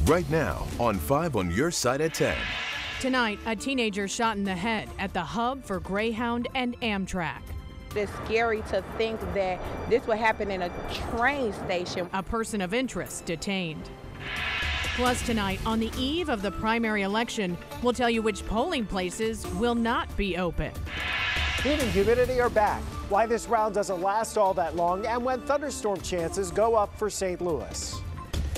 Right now on 5 on your side at 10. Tonight, a teenager shot in the head at the hub for Greyhound and Amtrak. It's scary to think that this would happen in a train station. A person of interest detained. Plus tonight, on the eve of the primary election, we'll tell you which polling places will not be open. Heat and humidity are back. Why this round doesn't last all that long and when thunderstorm chances go up for St. Louis.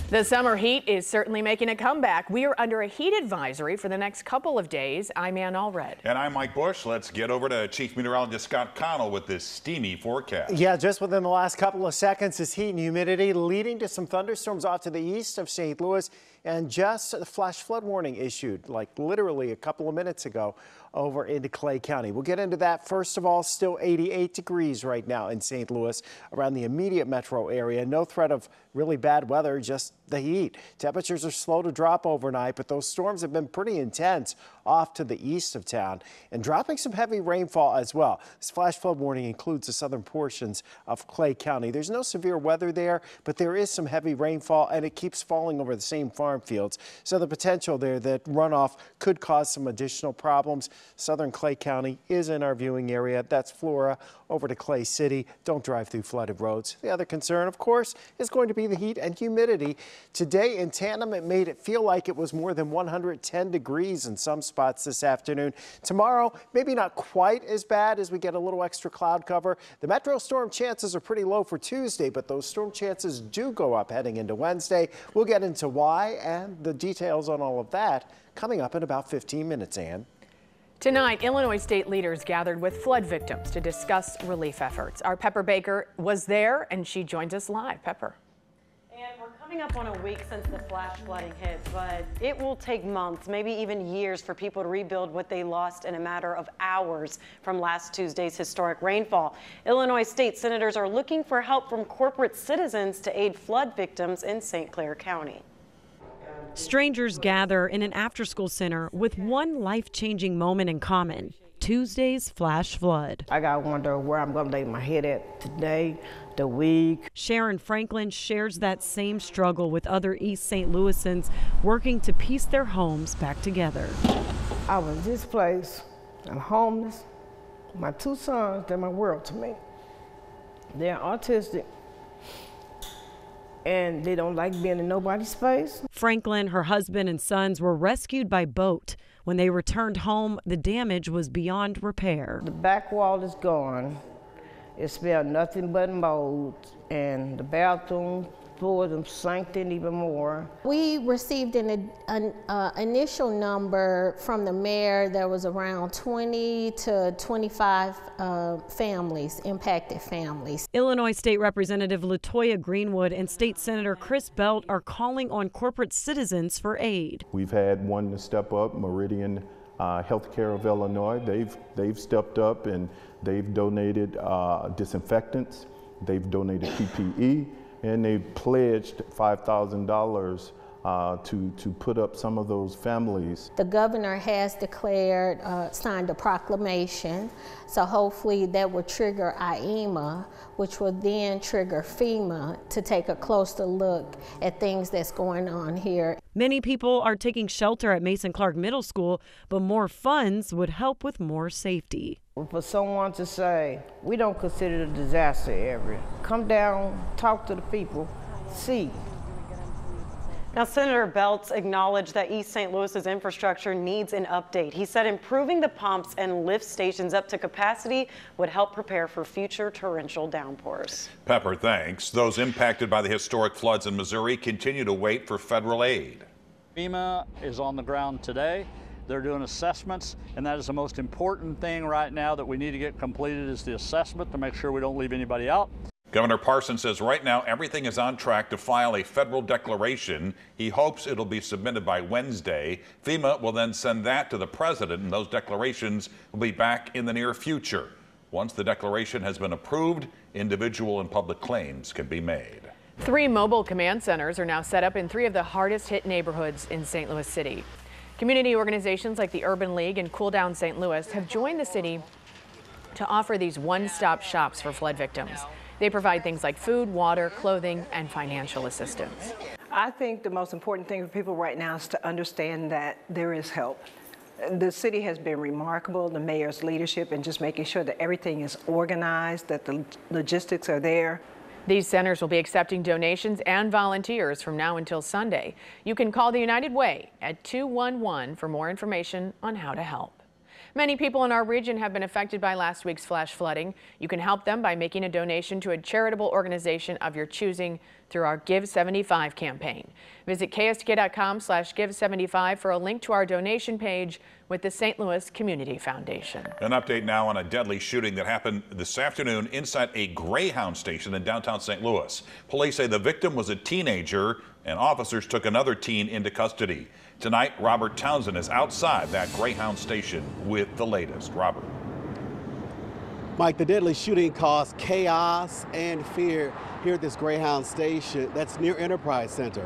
The summer heat is certainly making a comeback. We are under a heat advisory for the next couple of days. I'm Ann Allred. And I'm Mike Bush. Let's get over to Chief Meteorologist Scott Connell with this steamy forecast. Yeah, just within the last couple of seconds, this heat and humidity leading to some thunderstorms off to the east of St. Louis. And just a flash flood warning issued like literally a couple of minutes ago over into Clay County. We'll get into that. First of all, still 88 degrees right now in St. Louis around the immediate metro area. No threat of really bad weather, just the heat. Temperatures are slow to drop overnight, but those storms have been pretty intense off to the east of town and dropping some heavy rainfall as well. This flash flood warning includes the southern portions of Clay County. There's no severe weather there, but there is some heavy rainfall and it keeps falling over the same farm fields. So the potential there that runoff could cause some additional problems. Southern Clay County is in our viewing area. That's Flora over to Clay City. Don't drive through flooded roads. The other concern, of course, is going to be the heat and humidity. Today in Tandem, it made it feel like it was more than 110 degrees in some spots this afternoon. Tomorrow, maybe not quite as bad as we get a little extra cloud cover. The metro storm chances are pretty low for Tuesday, but those storm chances do go up heading into Wednesday. We'll get into why and the details on all of that coming up in about 15 minutes, Ann. Tonight, Illinois state leaders gathered with flood victims to discuss relief efforts. Our Pepper Baker was there and she joins us live. Pepper. And we're coming up on a week since the flash flooding hit, but it will take months, maybe even years, for people to rebuild what they lost in a matter of hours from last Tuesday's historic rainfall. Illinois state senators are looking for help from corporate citizens to aid flood victims in St. Clair County. Strangers gather in an after-school center with one life-changing moment in common: Tuesday's flash flood. I gotta wonder where I'm gonna lay my head at today, the week. Sharon Franklin shares that same struggle with other East St. Louisans working to piece their homes back together. I was displaced. I'm homeless. My two sons, they're my world to me. They're autistic. And they don't like being in nobody's space. Franklin, her husband, and sons were rescued by boat. When they returned home, the damage was beyond repair. The back wall is gone. It smelled nothing but mold, and the bathroom floors them sank in even more. We received an initial number from the mayor. There was around 20 to 25 families, impacted families. Illinois State Representative Latoya Greenwood and State Senator Chris Belt are calling on corporate citizens for aid. We've had one to step up, Meridian Healthcare of Illinois. They've stepped up and they've donated disinfectants. They've donated PPE. And they pledged $5,000 to put up some of those families. The governor has declared, signed a proclamation, so hopefully that will trigger IEMA, which will then trigger FEMA to take a closer look at things that's going on here. Many people are taking shelter at Mason Clark Middle School, but more funds would help with more safety. For someone to say, we don't consider it a disaster area. Come down, talk to the people, see. Now, Senator Belts acknowledged that East St. Louis's infrastructure needs an update. He said improving the pumps and lift stations up to capacity would help prepare for future torrential downpours. Pepper, thanks. Those impacted by the historic floods in Missouri continue to wait for federal aid. FEMA is on the ground today. They're doing assessments, and that is the most important thing right now that we need to get completed is the assessment to make sure we don't leave anybody out. Governor Parson says right now everything is on track to file a federal declaration. He hopes it'll be submitted by Wednesday. FEMA will then send that to the president, and those declarations will be back in the near future. Once the declaration has been approved, individual and public claims can be made. 3 mobile command centers are now set up in 3 of the hardest hit neighborhoods in St. Louis City. Community organizations like the Urban League and Cool Down St. Louis have joined the city to offer these one-stop shops for flood victims. They provide things like food, water, clothing, and financial assistance. I think the most important thing for people right now is to understand that there is help. The city has been remarkable, the mayor's leadership, and just making sure that everything is organized, that the logistics are there. These centers will be accepting donations and volunteers from now until Sunday. You can call the United Way at 211 for more information on how to help. Many people in our region have been affected by last week's flash flooding. You can help them by making a donation to a charitable organization of your choosing through our Give 75 campaign. Visit KSTK.com/Give75 for a link to our donation page with the St. Louis Community Foundation. An update now on a deadly shooting that happened this afternoon inside a Greyhound station in downtown St. Louis. Police say the victim was a teenager and officers took another teen into custody. Tonight, Robert Townsend is outside that Greyhound station with the latest. Robert. Mike, the deadly shooting caused chaos and fear here at this Greyhound station that's near Enterprise Center.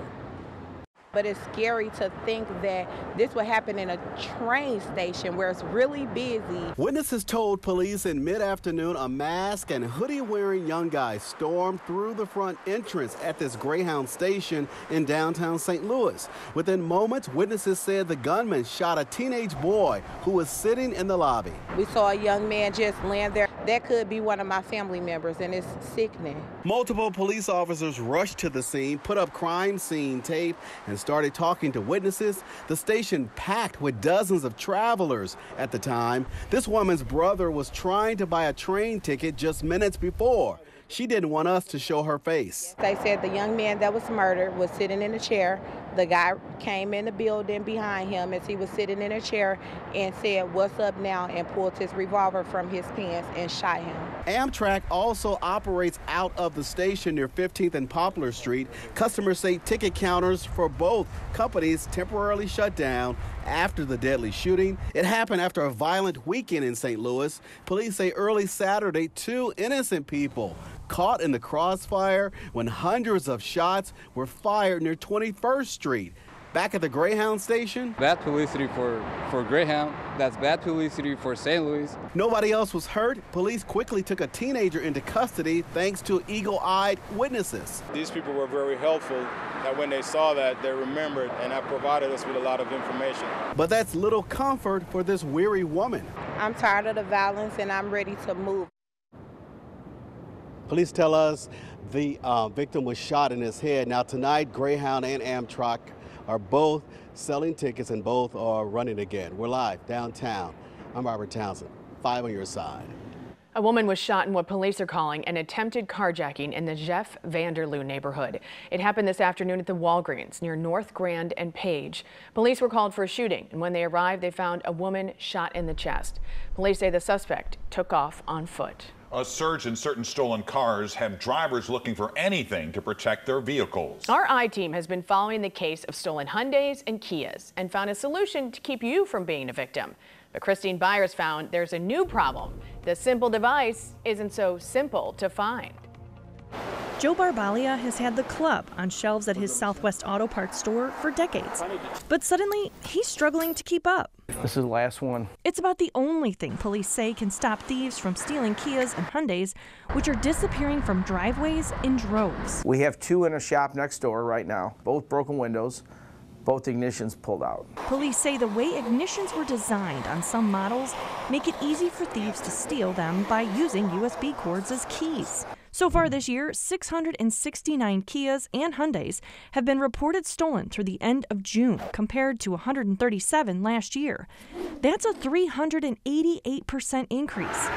But it's scary to think that this would happen in a train station where it's really busy. Witnesses told police in mid-afternoon a mask and hoodie-wearing young guy stormed through the front entrance at this Greyhound station in downtown St. Louis. Within moments, witnesses said the gunman shot a teenage boy who was sitting in the lobby. We saw a young man just land there. That could be one of my family members, and it's sickening. Multiple police officers rushed to the scene, put up crime scene tape, and started talking to witnesses. The station packed with dozens of travelers at the time. This woman's brother was trying to buy a train ticket just minutes before. She didn't want us to show her face. They said the young man that was murdered was sitting in a chair. The guy came in the building behind him as he was sitting in a chair and said, "What's up now?" and pulled his revolver from his pants and shot him. Amtrak also operates out of the station near 15th and Poplar Street. Customers say ticket counters for both companies temporarily shut down after the deadly shooting. It happened after a violent weekend in St. Louis. Police say early Saturday, 2 innocent people caught in the crossfire when hundreds of shots were fired near 21st Street. Back at the Greyhound station. Bad publicity for Greyhound. That's bad publicity for St. Louis. Nobody else was hurt. Police quickly took a teenager into custody thanks to eagle-eyed witnesses. These people were very helpful. That when they saw that, they remembered, and that provided us with a lot of information. But that's little comfort for this weary woman. I'm tired of the violence, and I'm ready to move. Police tell us the victim was shot in his head. Now tonight, Greyhound and Amtrak are both selling tickets and both are running again. We're live downtown. I'm Robert Townsend, 5 on your side. A woman was shot in what police are calling an attempted carjacking in the Jeff Vanderloo neighborhood. It happened this afternoon at the Walgreens near North Grand and Page. Police were called for a shooting, and when they arrived, they found a woman shot in the chest. Police say the suspect took off on foot. A surge in certain stolen cars have drivers looking for anything to protect their vehicles. Our I-Team has been following the case of stolen Hyundais and Kias and found a solution to keep you from being a victim. But Christine Byers found there's a new problem. The simple device isn't so simple to find. Joe Barbalia has had the club on shelves at his Southwest Auto Parts store for decades. But suddenly, he's struggling to keep up. This is the last one. It's about the only thing police say can stop thieves from stealing Kias and Hyundais, which are disappearing from driveways in droves. We have 2 in a shop next door right now, both broken windows, both ignitions pulled out. Police say the way ignitions were designed on some models make it easy for thieves to steal them by using USB cords as keys. So far this year, 669 Kias and Hyundais have been reported stolen through the end of June, compared to 137 last year. That's a 388% increase.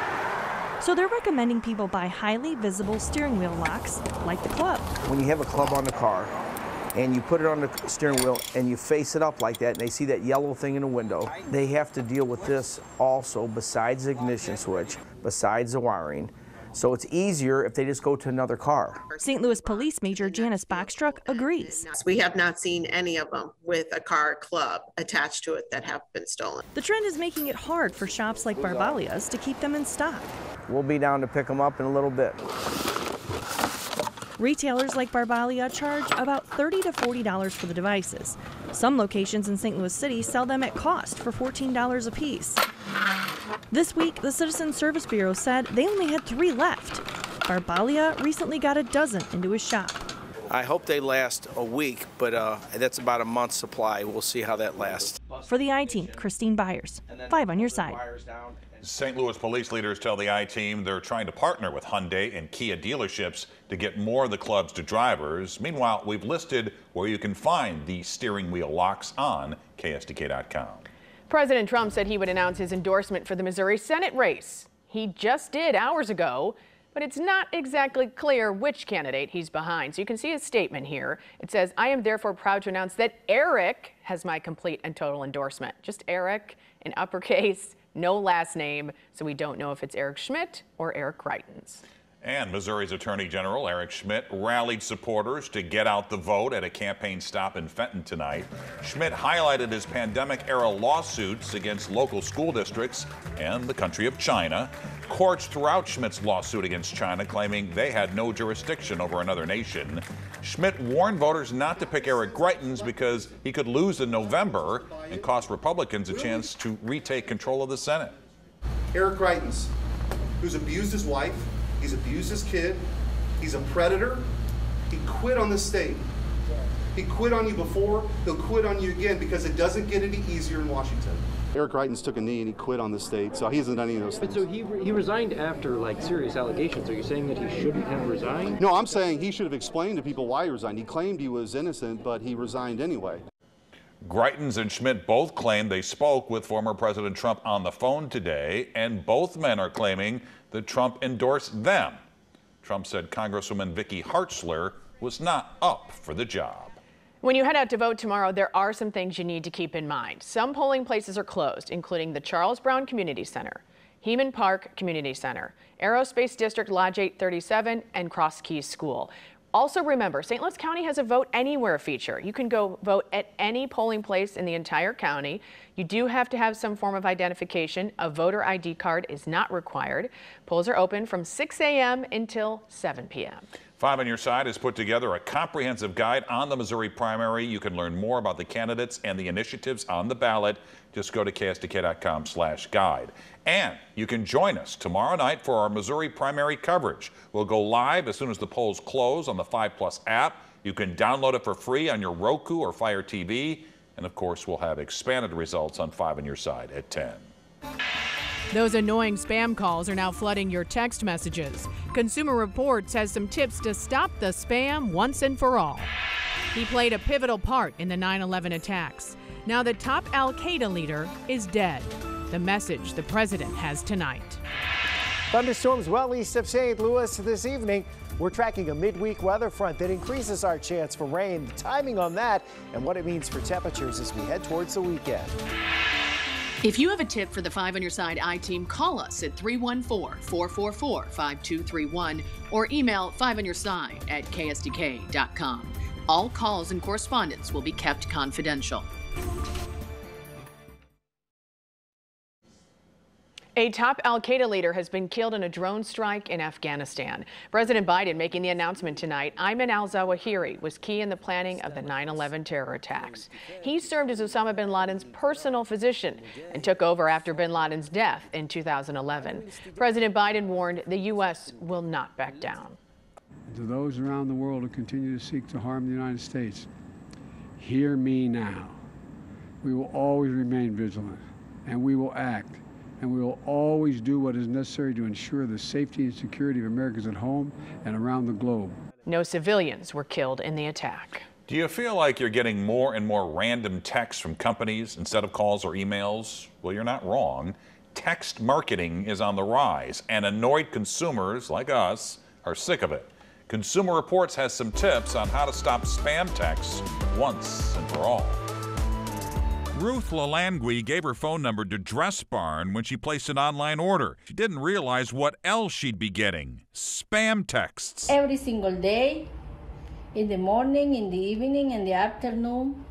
So they're recommending people buy highly visible steering wheel locks like the club. When you have a club on the car and you put it on the steering wheel and you face it up like that and they see that yellow thing in the window, they have to deal with this also besides the ignition switch, besides the wiring. So it's easier if they just go to another car. St. Louis Police Major Janice Bachstruck agrees. We have not seen any of them with a car club attached to it that have been stolen. The trend is making it hard for shops like Barbalia's to keep them in stock. We'll be down to pick them up in a little bit. Retailers like Barbalia charge about $30 to $40 for the devices. Some locations in St. Louis City sell them at cost for $14 a piece. This week, the Citizen Service Bureau said they only had 3 left. Barbalia recently got a dozen into his shop. I hope they last a week, but that's about a month's supply. We'll see how that lasts. For the I-Team, Christine Byers, 5 on your side. St. Louis police leaders tell the I-Team they're trying to partner with Hyundai and Kia dealerships to get more of the clubs to drivers. Meanwhile, we've listed where you can find the steering wheel locks on KSDK.com. President Trump said he would announce his endorsement for the Missouri Senate race. He just did hours ago, but it's not exactly clear which candidate he's behind. So you can see his statement here. It says, "I am therefore proud to announce that Eric has my complete and total endorsement." Just Eric in uppercase, no last name, so we don't know if it's Eric Schmidt or Eric Greitens. And Missouri's Attorney General Eric Schmidt rallied supporters to get out the vote at a campaign stop in Fenton tonight. Schmidt highlighted his pandemic-era lawsuits against local school districts and the country of China. Courts throughout Schmidt's lawsuit against China claiming they had no jurisdiction over another nation. Schmidt warned voters not to pick Eric Greitens because he could lose in November and cost Republicans a chance to retake control of the Senate. Eric Greitens, who's abused his wife, he's abused his kid, he's a predator, he quit on this state. He quit on you before, he'll quit on you again because it doesn't get any easier in Washington. Eric Greitens took a knee and he quit on the state, so he hasn't done any of those things. But so he resigned after like serious allegations. Are you saying that he shouldn't have resigned? No, I'm saying he should have explained to people why he resigned. He claimed he was innocent, but he resigned anyway. Greitens and Schmidt both claimed they spoke with former President Trump on the phone today, and both men are claiming that Trump endorsed them. Trump said Congresswoman Vicky Hartzler was not up for the job. When you head out to vote tomorrow, there are some things you need to keep in mind. Some polling places are closed, including the Charles Brown Community Center, Heman Park Community Center, Aerospace District Lodge 837, and Cross Keys School. Also remember, St. Louis County has a Vote Anywhere feature. You can go vote at any polling place in the entire county. You do have to have some form of identification. A voter ID card is not required. Polls are open from 6 a.m. until 7 p.m. 5 on Your Side has put together a comprehensive guide on the Missouri primary. You can learn more about the candidates and the initiatives on the ballot. Just go to ksdk.com/guide. And you can join us tomorrow night for our Missouri primary coverage. We'll go live as soon as the polls close on the 5+ app. You can download it for free on your Roku or Fire TV. And of course, we'll have expanded results on 5 on Your Side at 10. Those annoying spam calls are now flooding your text messages. Consumer Reports has some tips to stop the spam once and for all. He played a pivotal part in the 9/11 attacks. Now the top Al-Qaeda leader is dead. The message the president has tonight. Thunderstorms well east of St. Louis this evening. We're tracking a midweek weather front that increases our chance for rain. The timing on that and what it means for temperatures as we head towards the weekend. If you have a tip for the 5 on Your Side I-Team, call us at 314-444-5231 or email 5onyourside@ksdk.com. All calls and correspondence will be kept confidential. A top Al-Qaeda leader has been killed in a drone strike in Afghanistan. President Biden making the announcement tonight. Ayman al-Zawahiri was key in the planning of the 9/11 terror attacks. He served as Osama bin Laden's personal physician and took over after bin Laden's death in 2011. President Biden warned the U.S. will not back down. To those around the world who continue to seek to harm the United States, hear me now. We will always remain vigilant, and we will act. And we will always do what is necessary to ensure the safety and security of Americans at home and around the globe. No civilians were killed in the attack. Do you feel like you're getting more and more random texts from companies instead of calls or emails? Well, you're not wrong. Text marketing is on the rise, and annoyed consumers like us are sick of it. Consumer Reports has some tips on how to stop spam texts once and for all. Ruth Lalangui gave her phone number to Dress Barn when she placed an online order. She didn't realize what else she'd be getting: spam texts. Every single day, in the morning, in the evening, in the afternoon,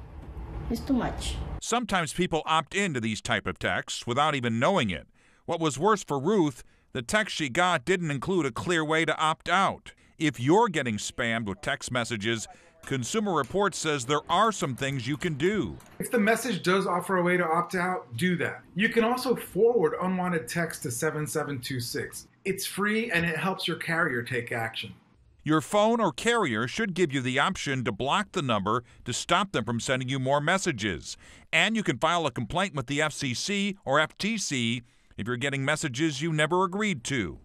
it's too much. Sometimes people opt into these type of texts without even knowing it. What was worse for Ruth, the text she got didn't include a clear way to opt out. If you're getting spammed with text messages, Consumer Reports says there are some things you can do. If the message does offer a way to opt out, do that. You can also forward unwanted text to 7726. It's free and it helps your carrier take action. Your phone or carrier should give you the option to block the number to stop them from sending you more messages. And you can file a complaint with the FCC or FTC if you're getting messages you never agreed to.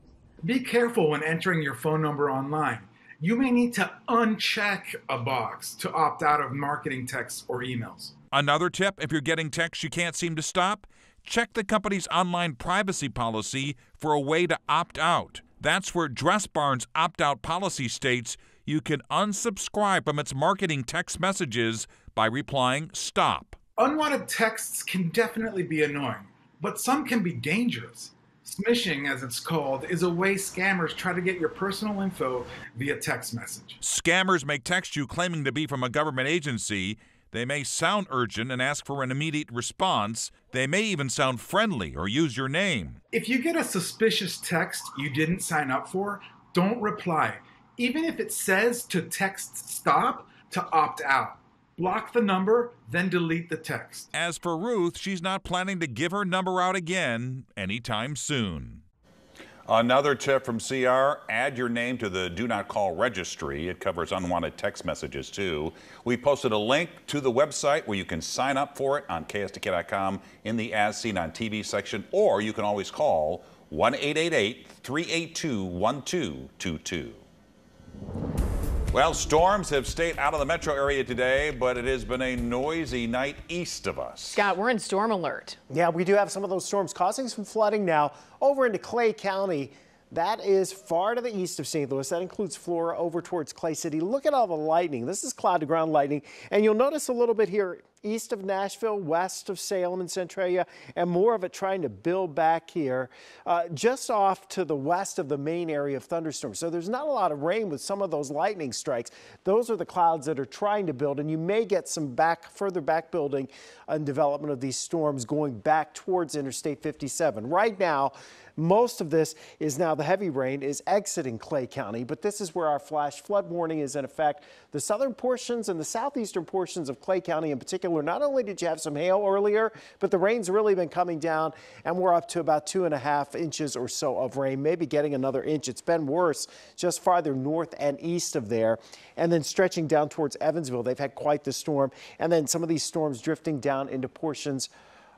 Be careful when entering your phone number online. You may need to uncheck a box to opt out of marketing texts or emails. Another tip, if you're getting texts you can't seem to stop, check the company's online privacy policy for a way to opt out. That's where Dressbarn's opt-out policy states you can unsubscribe from its marketing text messages by replying "stop." Unwanted texts can definitely be annoying, but some can be dangerous. Smishing, as it's called, is a way scammers try to get your personal info via text message. Scammers may text you claiming to be from a government agency. They may sound urgent and ask for an immediate response. They may even sound friendly or use your name. If you get a suspicious text you didn't sign up for, don't reply. Even if it says to text stop, to opt out. Block the number, then delete the text. As for Ruth, she's not planning to give her number out again anytime soon. Another tip from CR, add your name to the Do Not Call registry. It covers unwanted text messages too. We posted a link to the website where you can sign up for it on KSTK.com in the As Seen on TV section, or you can always call 1-888-382-1222. Well, storms have stayed out of the metro area today, but it has been a noisy night east of us. Scott, we're in storm alert. Yeah, we do have some of those storms causing some flooding now over into Clay County. That is far to the east of St. Louis. That includes Flora over towards Clay City. Look at all the lightning. This is cloud-to-ground lightning. And you'll notice a little bit here east of Nashville, west of Salem and Centralia, and more of it trying to build back here just off to the west of the main area of thunderstorms. So there's not a lot of rain with some of those lightning strikes. Those are the clouds that are trying to build, and you may get some further back building and development of these storms going back towards Interstate 57. Right now, most of this is now the heavy rain is exiting Clay County, but this is where our flash flood warning is in effect. The southern portions and the southeastern portions of Clay County in particular, not only did you have some hail earlier, but the rain's really been coming down, and we're up to about 2.5 inches or so of rain, maybe getting another inch. It's been worse just farther north and east of there, and then stretching down towards Evansville. They've had quite the storm, and then some of these storms drifting down into portions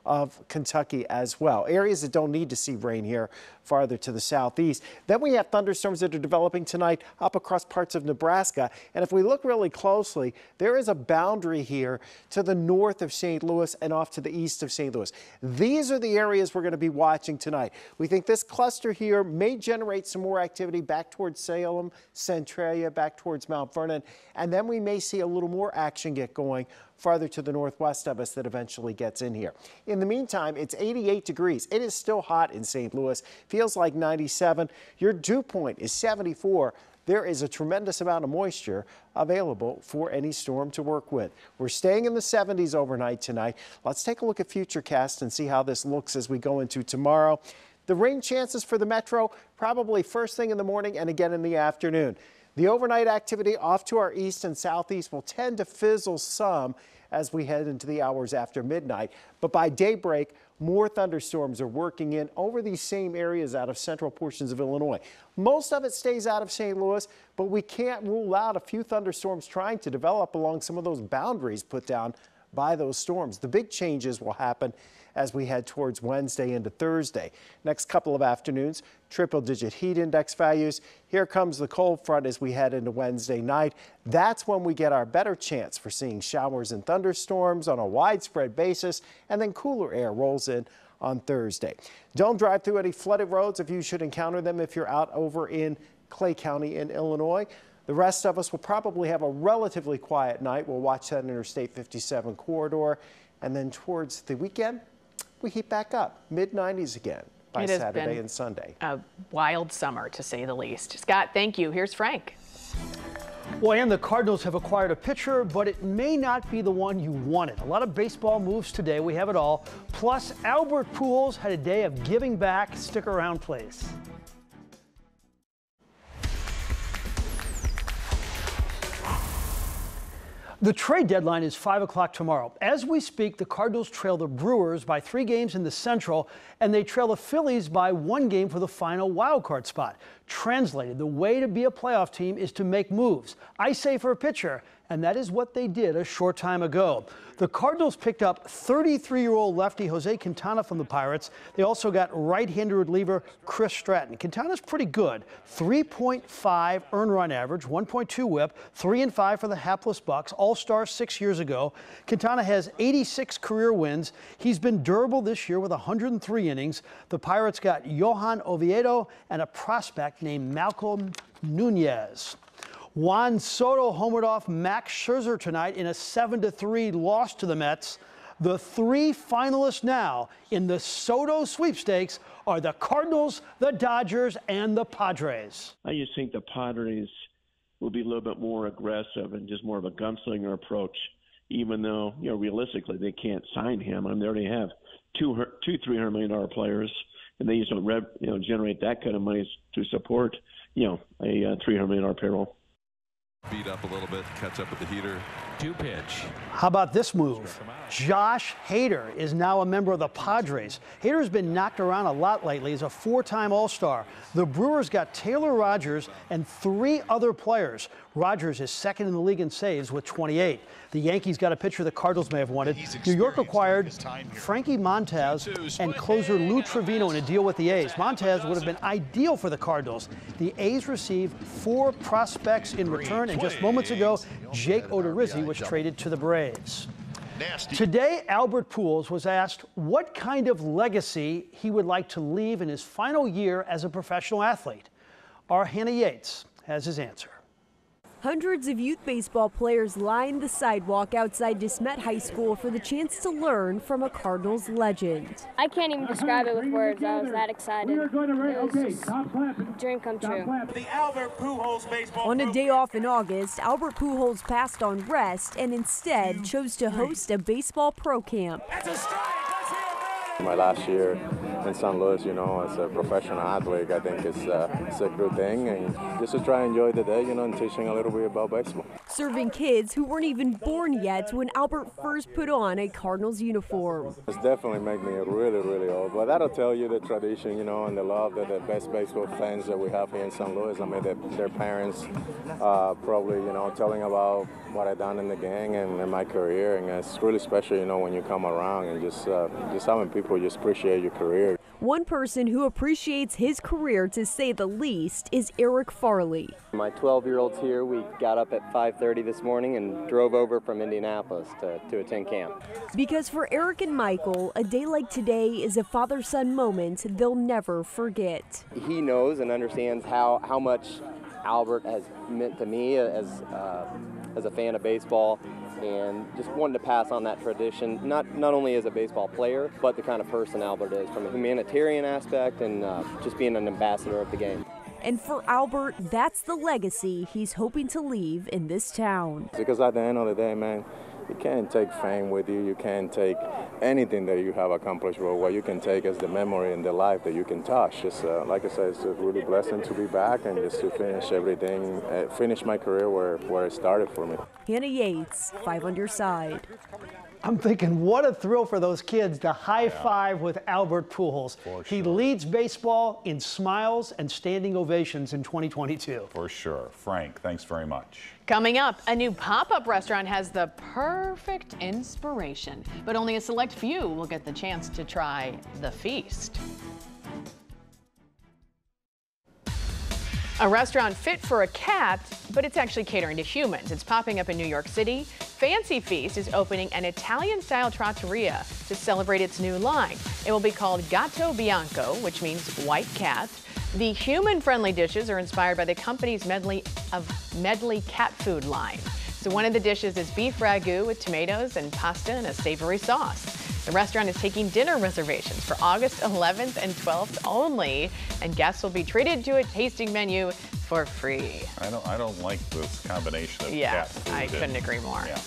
of Kentucky as well. Areas that don't need to see rain here farther to the southeast. Then we have thunderstorms that are developing tonight up across parts of Nebraska. And if we look really closely, there is a boundary here to the north of St. Louis and off to the east of St. Louis. These are the areas we're going to be watching tonight. We think this cluster here may generate some more activity back towards Salem, Centralia, back towards Mount Vernon. And then we may see a little more action get going farther to the northwest of us that eventually gets in here. In the meantime, it's 88 degrees. It is still hot in St. Louis. Feels like 97. Your dew point is 74. There is a tremendous amount of moisture available for any storm to work with. We're staying in the 70s overnight tonight. Let's take a look at Futurecast and see how this looks as we go into tomorrow. The rain chances for the metro probably first thing in the morning and again in the afternoon. The overnight activity off to our east and southeast will tend to fizzle some as we head into the hours after midnight. But by daybreak, more thunderstorms are working in over these same areas out of central portions of Illinois. Most of it stays out of St. Louis, but we can't rule out a few thunderstorms trying to develop along some of those boundaries put down by those storms. The big changes will happen as we head towards Wednesday into Thursday. Next couple of afternoons, triple-digit heat index values. Here comes the cold front as we head into Wednesday night. That's when we get our better chance for seeing showers and thunderstorms on a widespread basis, and then cooler air rolls in on Thursday. Don't drive through any flooded roads if you should encounter them if you're out over in Clay County in Illinois. The rest of us will probably have a relatively quiet night. We'll watch that Interstate 57 corridor, and then towards the weekend, we heat back up, mid-90s again by Saturday and Sunday. A wild summer, to say the least. Scott, thank you. Here's Frank. Well, and the Cardinals have acquired a pitcher, but it may not be the one you wanted. A lot of baseball moves today. We have it all. Plus, Albert Pujols had a day of giving back. Stick around, please. The trade deadline is 5 o'clock tomorrow. As we speak, the Cardinals trail the Brewers by 3 games in the Central, and they trail the Phillies by 1 game for the final wild card spot. Translated, the way to be a playoff team is to make moves. I say for a pitcher, and that is what they did a short time ago. The Cardinals picked up 33-year-old lefty Jose Quintana from the Pirates. They also got right-handed reliever Chris Stratton. Quintana's pretty good. 3.5 earned run average, 1.2 whip, 3-5 for the hapless Bucks, all-star 6 years ago. Quintana has 86 career wins. He's been durable this year with 103 innings. The Pirates got Johan Oviedo and a prospect named Malcolm Nunez. Juan Soto homered off Max Scherzer tonight in a 7-3 loss to the Mets. The 3 finalists now in the Soto sweepstakes are the Cardinals, the Dodgers, and the Padres. I just think the Padres will be a little bit more aggressive and just more of a gunslinger approach, even though, realistically, they can't sign him. I mean, they already have two $300 million players, and they just don't generate that kind of money to support, a $300 million payroll. Beat up a little bit, catch up with the heater. 2-pitch. How about this move? Josh Hader is now a member of the Padres. Hader's been knocked around a lot lately. He's a 4-time All-Star. The Brewers got Taylor Rogers and 3 other players. Rogers is second in the league in saves with 28. The Yankees got a pitcher the Cardinals may have wanted. New York acquired Frankie Montas and closer Lou Trevino in a deal with the A's. Montas would have been ideal for the Cardinals. The A's received 4 prospects in return, and just moments ago, Jake Odorizzi was traded to the Braves. Today, Albert Pujols was asked what kind of legacy he would like to leave in his final year as a professional athlete. Our Hannah Yates has his answer. Hundreds of youth baseball players lined the sidewalk outside DeSmet High School for the chance to learn from a Cardinals legend. I can't even describe it with words. I was that excited. It was just a dream come true. The Albert Pujols baseball on a day off in August, Albert Pujols passed on rest and instead chose to host a baseball pro camp. My last year in St. Louis, as a professional athlete, I think it's a good thing, and just to try and enjoy the day, and teaching a little bit about baseball. Serving kids who weren't even born yet when Albert first put on a Cardinals uniform. It's definitely made me really, really old, but that'll tell you the tradition, and the love that the best baseball fans that we have here in St. Louis. I mean, their parents probably, telling about what I've done in the game and in my career, and it's really special, when you come around and just having people just appreciate your career. One person who appreciates his career, to say the least, is Eric Farley. My 12-year-old's here. We got up at 5:30 this morning and drove over from Indianapolis to attend camp. Because for Eric and Michael, a day like today is a father-son moment they'll never forget. He knows and understands how much Albert has meant to me as a fan of baseball, and just wanted to pass on that tradition, not only as a baseball player, but the kind of person Albert is, from a humanitarian aspect and just being an ambassador of the game. And for Albert, that's the legacy he's hoping to leave in this town. Because at the end of the day, man, you can't take fame with you. You can't take anything that you have accomplished, but what you can take is the memory and the life that you can touch. Just like I said, it's a really blessing to be back and just to finish everything, finish my career where it started for me. Hannah Yates, 5 on your side. I'm thinking, what a thrill for those kids to high five with Albert Pujols. He leads baseball in smiles and standing ovations in 2022. For sure. Frank, thanks very much. Coming up, a new pop-up restaurant has the perfect inspiration, but only a select few will get the chance to try the feast. A restaurant fit for a cat, but it's actually catering to humans. It's popping up in New York City. Fancy Feast is opening an Italian-style trattoria to celebrate its new line. It will be called Gatto Bianco, which means white cat. The human-friendly dishes are inspired by the company's medley cat food line. So one of the dishes is beef ragu with tomatoes and pasta and a savory sauce. The restaurant is taking dinner reservations for August 11th and 12th only, and guests will be treated to a tasting menu for free. I don't like this combination of cat food. I couldn't agree more. Yeah.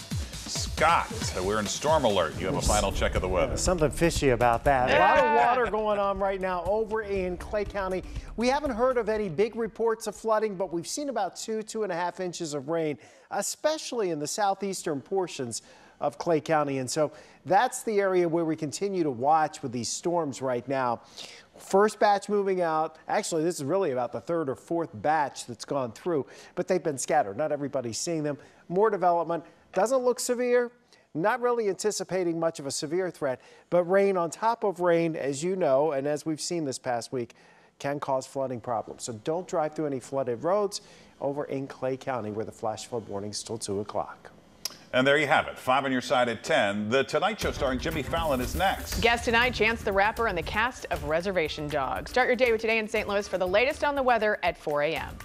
Scott, we're in storm alert. You have a final check of the weather. Something fishy about that. A lot of water going on right now over in Clay County. We haven't heard of any big reports of flooding, but we've seen about 2.5 inches of rain, especially in the southeastern portions of Clay County. And so that's the area where we continue to watch with these storms right now. First batch moving out. Actually, this is really about the third or fourth batch that's gone through, but they've been scattered. Not everybody's seeing them. More development. Doesn't look severe. Not really anticipating much of a severe threat, but rain on top of rain, as you know, and as we've seen this past week, can cause flooding problems. So don't drive through any flooded roads over in Clay County where the flash flood warning is till 2 o'clock. And there you have it. 5 on your side at 10. The Tonight Show starring Jimmy Fallon is next. Guest tonight, Chance the Rapper and the cast of Reservation Dogs. Start your day with Today in St. Louis for the latest on the weather at 4 a.m.